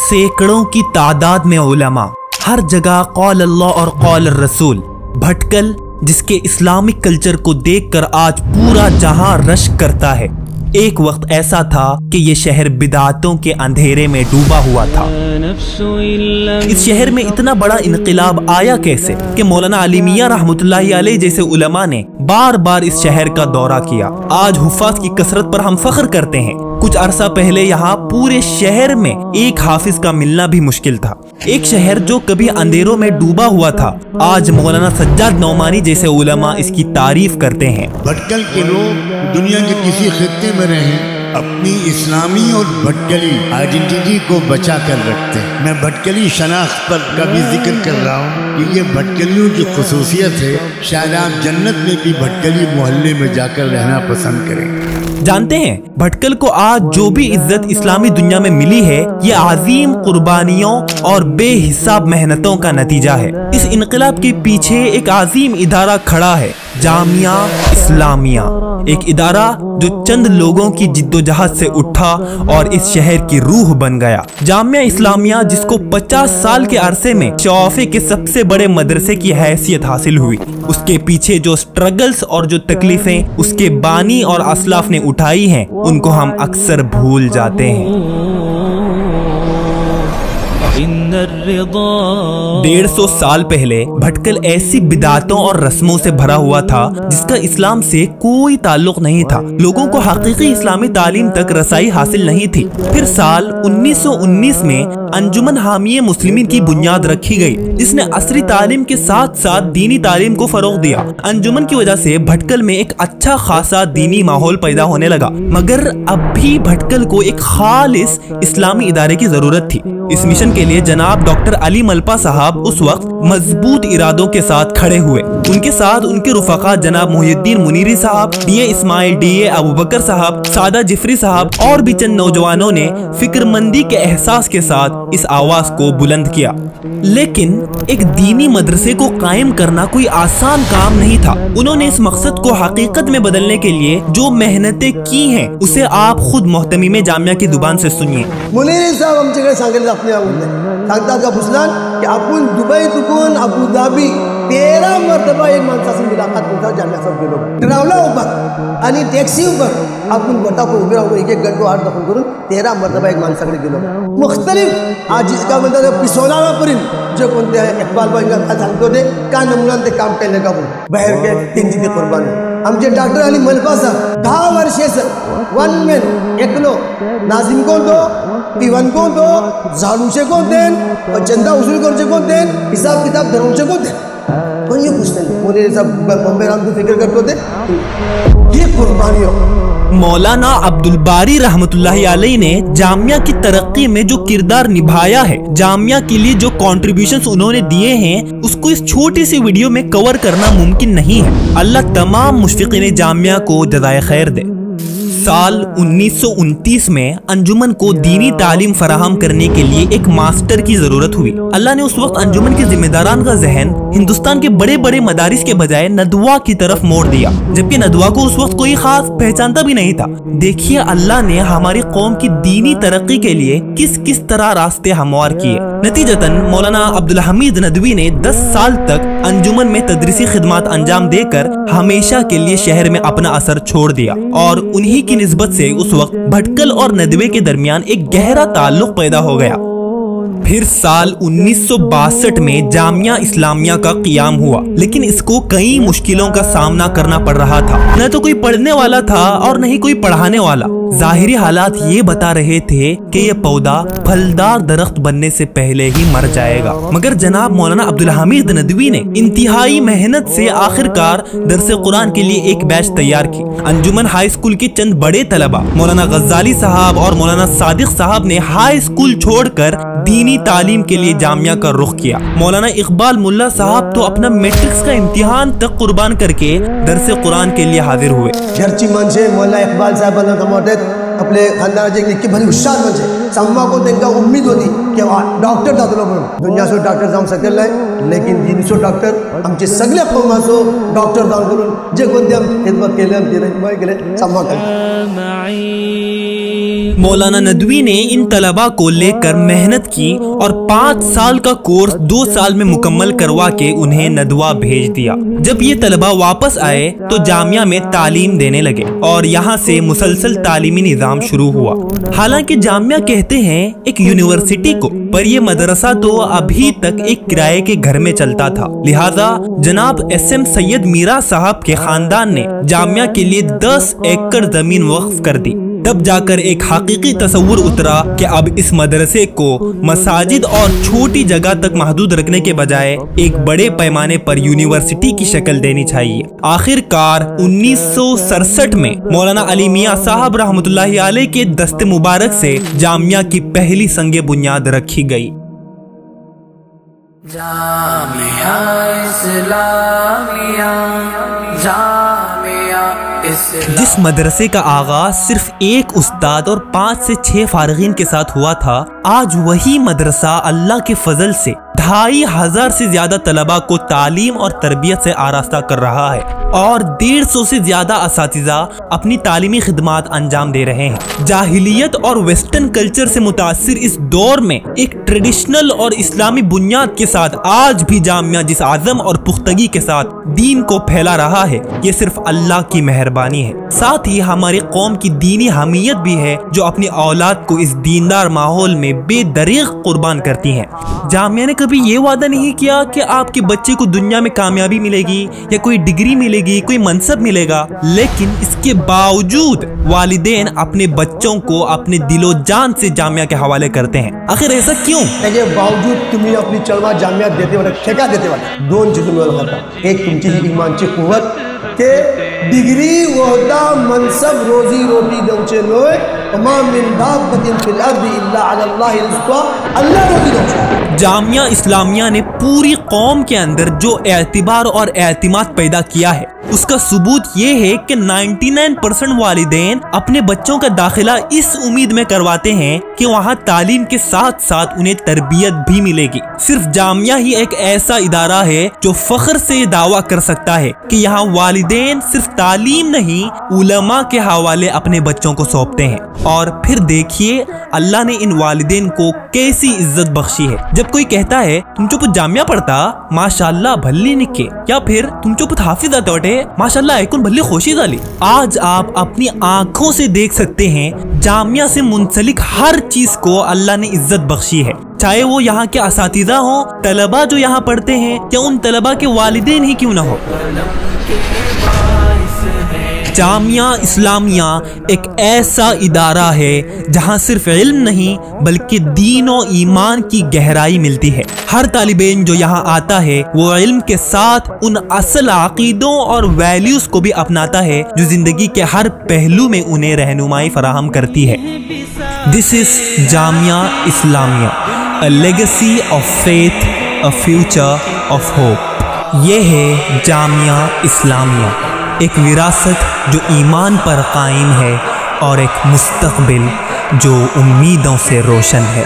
सैकड़ों की तादाद में उलमा, हर जगह कौल अल्लाह और कौल रसूल। भटकल जिसके इस्लामिक कल्चर को देखकर आज पूरा जहां रश करता है। एक वक्त ऐसा था कि ये शहर बिदातों के अंधेरे में डूबा हुआ था। इस शहर में इतना बड़ा इनकलाब आया कैसे कि मौलाना अली मियां रहमतुल्लाहि अलैह जैसे उलमा ने बार बार इस शहर का दौरा किया। आज हुफ़ाज़ की कसरत पर हम फख्र करते हैं। कुछ अरसा पहले यहाँ पूरे शहर में एक हाफिज का मिलना भी मुश्किल था। एक शहर जो कभी अंधेरों में डूबा हुआ था, आज मौलाना सज्जाद नौमानी जैसे उलमा इसकी तारीफ करते हैं। भटकल के लोग दुनिया के किसी खित्ते में रहें, अपनी इस्लामी और भटकली आइडेंटिटी को बचा कर रखते हैं। मैं भटकली शनाख्त पर कभी जिक्र कर रहा हूँ कि ये भटकलियों की खुसूसियत है। शायद आप जन्नत में भी भटकली मोहल्ले में जाकर रहना पसंद करें। जानते हैं, भटकल को आज जो भी इज्जत इस्लामी दुनिया में मिली है, ये अजीम कुर्बानियों और बेहिसाब मेहनतों का नतीजा है। इस इनकलाब के पीछे एक अजीम इदारा खड़ा है, जामिया इस्लामिया। एक इदारा जो चंद लोगों की जिद्दोजहद से उठा और इस शहर की रूह बन गया। जामिया इस्लामिया जिसको 50 साल के अरसे में शौफे के सबसे बड़े मदरसे की हैसियत हासिल हुई, उसके पीछे जो स्ट्रगल्स और जो तकलीफें उसके बानी और असलाफ ने उठाई हैं, उनको हम अक्सर भूल जाते हैं। 150 साल पहले भटकल ऐसी बिदातों और रस्मों से भरा हुआ था जिसका इस्लाम से कोई ताल्लुक नहीं था। लोगों को हकीकी इस्लामी तालीम तक रसाई हासिल नहीं थी। फिर साल 1919 में अंजुमन हामिये मुस्लिमीन की बुनियाद रखी गई, जिसने असरी तालीम के साथ साथ दीनी तालीम को फरोग दिया। अंजुमन की वजह से भटकल में एक अच्छा खासा दीनी माहौल पैदा होने लगा, मगर अब भी भटकल को एक खालिस इस्लामी इदारे की जरूरत थी। इस मिशन के लिए जनाब डॉक्टर अली मलपा साहब उस वक्त मजबूत इरादों के साथ खड़े हुए। उनके साथ उनके रुफका जनाब मुहिउद्दीन मुनीरी साहब, डीए इस्माइल, डीए अबू बकर साहब, सादा जिफरी साहब और भी चंद नौजवानों ने फिक्रमंदी के एहसास के साथ इस आवाज को बुलंद किया। लेकिन एक दीनी मदरसे को कायम करना कोई आसान काम नहीं था। उन्होंने इस मकसद को हकीकत में बदलने के लिए जो मेहनतें की हैं, उसे आप खुद मोहतमीम जामिया की जुबान से सुनिए। मुनीरी साहब आमच्याकडे सांगितलं आपल्या सांगतात का पुसलान की आपण दुबई तुकून अबू धाबी 13 मर्तबा एक माणसाची मुलाकात करता जामियाचा गेलो ट्रॅव्हला उभा आणि टॅक्सी उभा आपण गोटाको उभे राहून एक घंटो आठ दाखवून करून 13 मर्तबा एक माणसाकडे गेलो। मुख्तलिफ आजीज का म्हणतात पिसोलापर्यंत जे कोणते इकबाल भाई का सांगतो ते का नमुना ते काम केले का बाहेर के त्यांची ते कुर्बानी। आमचे डॉक्टर अली मलपा साहब 10 वर्षाचं वन मॅन एकलो नाजिम कोण तो, दिवान कोण तो, झाडूचे कोण देन, चंदा उसूल करचे कोण देन, हिसाब किताब धरूचे कोण देन, कोण ये पूछते हैं। मोदी साहब बॉम्बे राम की फिक्र करते थे। ये कुर्बानियों मौलाना अब्दुल बारी रहमतुल्लाहि अलैह ने जामिया की तरक्की में जो किरदार निभाया है, जामिया के लिए जो कॉन्ट्रीब्यूशंस उन्होंने दिए हैं, उसको इस छोटी सी वीडियो में कवर करना मुमकिन नहीं है। अल्लाह तमाम मुश्फिकीन जामिया को जज़ाए खैर दे। साल 1929 में अंजुमन को दीनी तालीम फराहम करने के लिए एक मास्टर की जरूरत हुई। अल्लाह ने उस वक्त अंजुमन के जिम्मेदारान का जहन हिंदुस्तान के बड़े बड़े मदारिस के बजाय नदवा की तरफ मोड़ दिया, जबकि नदवा को उस वक्त कोई खास पहचानता भी नहीं था। देखिए अल्लाह ने हमारी कौम की दीनी तरक्की के लिए किस किस तरह रास्ते हमवार किए। नतीजतन मौलाना अब्दुल हमीद नदवी ने 10 साल तक अंजुमन में तदरीसी खिदमत अंजाम देकर हमेशा के लिए शहर में अपना असर छोड़ दिया, और उन्हीं की निस्बत से उस वक्त भटकल और नदवे के दरमियान एक गहरा ताल्लुक पैदा हो गया। फिर साल 1962 में जामिया इस्लामिया का क़ियाम हुआ, लेकिन इसको कई मुश्किलों का सामना करना पड़ रहा था। न तो कोई पढ़ने वाला था और न ही कोई पढ़ाने वाला। जाहिरी हालात ये बता रहे थे कि ये पौधा फलदार दरख्त बनने से पहले ही मर जाएगा। मगर जनाब मौलाना अब्दुल हमीद नदवी ने इंतहाई मेहनत से आखिरकार दरसे कुरान के लिए एक बैच तैयार की। अंजुमन हाई स्कूल के चंद बड़े तलबा मौलाना गज्जाली साहब और मौलाना सादिक साहब ने हाई स्कूल छोड़कर दीनी तालीम के लिए जामिया का रुख किया। मौलाना इकबाल मुल्ला साहब तो अपना मैट्रिक्स का इम्तिहान तक कुर्बान करके दरसे कुरान के लिए हाजिर हुए। घरची म्हणजे मौलाना इकबाल साहेबांना आपले खानदानाचे एक निक्की भली हुशार म्हणजे सम्मा को त्यांना उम्मीद होती की डॉक्टर जातलो म्हणून। दुनियासो डॉक्टर जाऊन सकल नाही, लेकिन दिनसो डॉक्टर आमचे सगळे कौमासो डॉक्टर जाऊन करून जे कोणते आमची खिदमत केले आमचे केले सम्मा केले। मौलाना नदवी ने इन तलबा को लेकर मेहनत की और 5 साल का कोर्स 2 साल में मुकम्मल करवा के उन्हें नदवा भेज दिया। जब ये तलबा वापस आए तो जामिया में तालीम देने लगे और यहाँ से मुसलसल तालीमी निज़ाम शुरू हुआ। हालांकि जामिया कहते हैं एक यूनिवर्सिटी को, पर ये मदरसा तो अभी तक एक किराए के घर में चलता था। लिहाजा जनाब SM सैयद मीरा साहब के खानदान ने जामिया के लिए 10 एकड़ जमीन वक्फ कर दी। तब जाकर एक हकीकी तस्वुर उतरा कि अब इस मदरसे को मसाजिद और छोटी जगह तक महदूद रखने के बजाय एक बड़े पैमाने पर यूनिवर्सिटी की शक्ल देनी चाहिए। आखिरकार 1967 में मौलाना अली मियां साहब रहमतुल्लाहि अलैह के दस्ते मुबारक से जामिया की पहली संगे बुनियाद रखी गई। जामिया इस्लामिया, जामिया जिस मदरसे का आगाज सिर्फ एक उस्ताद और 5 से 6 फारगीन के साथ हुआ था, आज वही मदरसा अल्लाह के फजल से 2500 से ज्यादा तलबा को तालीम और तरबियत से आरास्ता कर रहा है और 150 से ज्यादा असातिज़ा अपनी तालीमी खिदमात अंजाम दे रहे हैं। जाहिलियत और वेस्टर्न कल्चर से मुतासिर इस दौर में एक ट्रेडिशनल और इस्लामी बुनियाद के साथ आज भी जामिया जिस आज़म और पुख्तगी के साथ दीन को फैला रहा है, ये सिर्फ अल्लाह की मेहरबानी है। साथ ही हमारी कौम की दीनी हमीयत भी है जो अपनी औलाद को इस दीनदार माहौल में बेदरीग कुर्बान करती हैं। जामिया ने कभी ये वादा नहीं किया कि आपके बच्चे को दुनिया में कामयाबी मिलेगी या कोई डिग्री मिलेगी, कोई मनसब मिलेगा, लेकिन इसके बावजूद वालिदैन अपने बच्चों को अपने दिलो जान से जामिया के हवाले करते हैं। आखिर ऐसा क्यों? त्याचे बावजूद तुम्ही आपली चळवळ जामियात देते वाला ठेका देते वाला 2 चीज मिळवून करता। एक तुमची ही ईमानची कुवत के डिग्री वहदा मनसब रोजी रोटी देवचे नोय, वमा मिन दाब्बतिन फिल अर्दि इल्ला अला अल्लाहि रिज़्क़ुहा, अल्लाह रोटी देवचे। जामिया इस्लामिया ने पूरी कौम के अंदर जो एतबार और एतमाद पैदा किया है, उसका सबूत ये है कि 99% वालिदैन अपने बच्चों का दाखिला इस उम्मीद में करवाते हैं कि वहाँ तालीम के साथ साथ उन्हें तरबियत भी मिलेगी। सिर्फ जामिया ही एक ऐसा इदारा है जो फख्र से दावा कर सकता है कि यहाँ वालिदैन सिर्फ तालीम नहीं, उलमा के हवाले अपने बच्चों को सौंपते हैं। और फिर देखिए अल्लाह ने इन वालिदैन को कैसी इज्जत बख्शी है। जब कोई कहता है तुम चुप जामिया पढ़ता, माशाल्लाह भल्ली निके, या फिर तुम चुप हाफिज़ा तोटे, माशाल्लाह ऐकुन भल्ली खुशी जाली। आज आप अपनी आंखों से देख सकते हैं जामिया से मुंसलिक हर चीज को अल्लाह ने इज्जत बख्शी है, चाहे वो यहाँ के असातिज़ा हो, तलबा जो यहाँ पढ़ते हैं, या उन तलबा के वालिदैन ही क्यों ना हो। जामिया इस्लामिया एक ऐसा इदारा है जहाँ सिर्फ इल्म नहीं बल्कि दीन और ईमान की गहराई मिलती है। हर तालिबेन जो यहाँ आता है वो इल्म के साथ उन असल अकीदों और वैल्यूज को भी अपनाता है जो जिंदगी के हर पहलू में उन्हें रहनुमाई फराहम करती है। This is Jamia Islamia, a legacy of faith, a future of hope. ये है जामिया इस्लामिया, एक विरासत जो ईमान पर कायम है और एक मुस्तकबिल जो उम्मीदों से रोशन है।